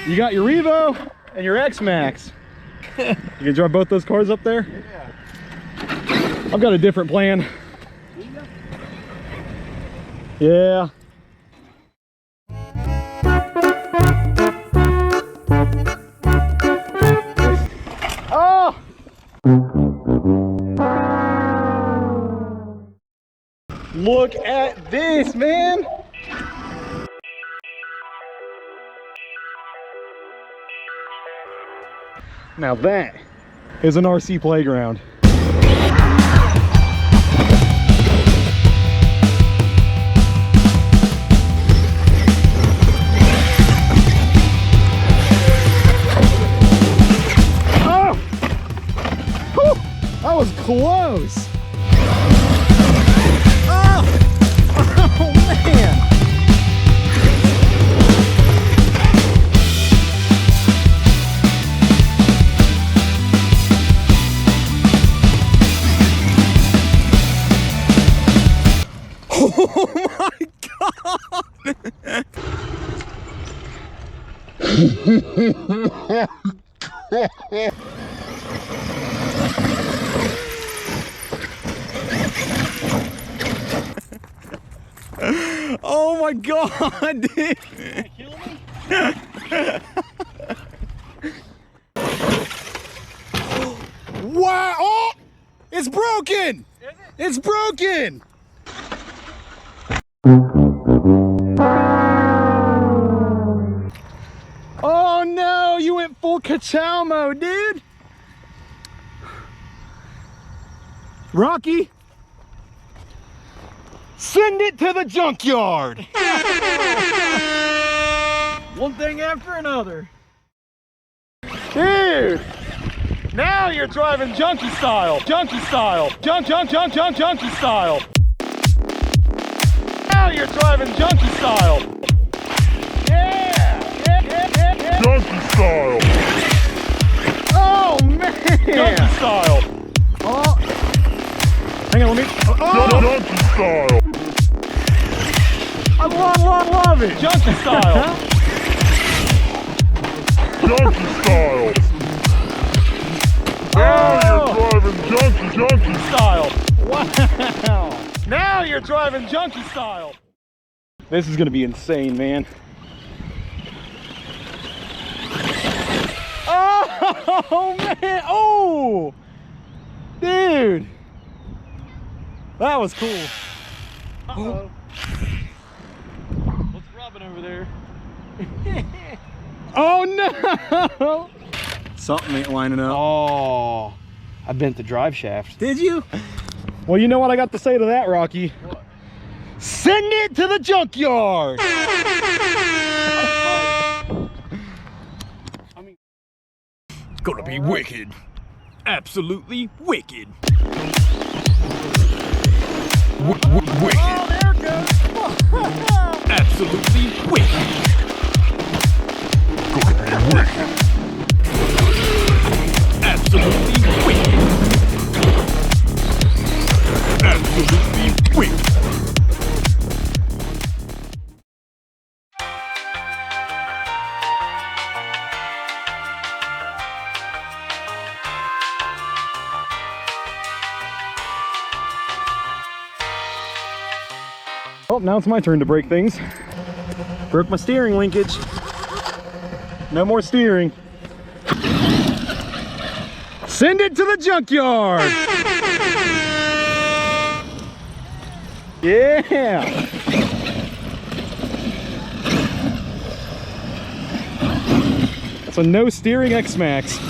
You got your Revo and your X-Max. You can drive both those cars up there? Yeah. I've got a different plan. Yeah. Oh! Look at this, man! Now that is an RC playground. Oh! Whew! That was close! Oh! Oh man! Oh my God! Oh my God, dude! Kill me? Wow! Oh! It's broken! Is it? It's broken! Oh no, you went full ka-chow mode, dude. Rocky, send it to the junkyard. One thing after another. Dude, now you're driving junkie style. Junkie style. Junkie style. Now you're driving junkie style. Yeah. Junkie style. Oh man. Junkie style. Oh. Hang on, let me. Oh. Junkie style. I love it. Junkie style. Junkie style. Now you're driving junkie style. Wow. Now you're driving junkie style. This is gonna be insane, man. Oh man! Oh, dude, that was cool. Uh-oh. What's rubbing over there? Oh no! Something ain't lining up. Oh, I bent the drive shaft. Did you? Well, you know what I got to say to that, Rocky? What? Send it to the junkyard! It's gonna be wicked. Absolutely wicked. Wicked. Oh, there it goes! Absolutely wicked. Gonna be wicked. Absolutely wicked. Absolutely wicked. Oh, now it's my turn to break things. Broke my steering linkage. No more steering. Send it to the junkyard! Yeah! That's a no steering X-Max.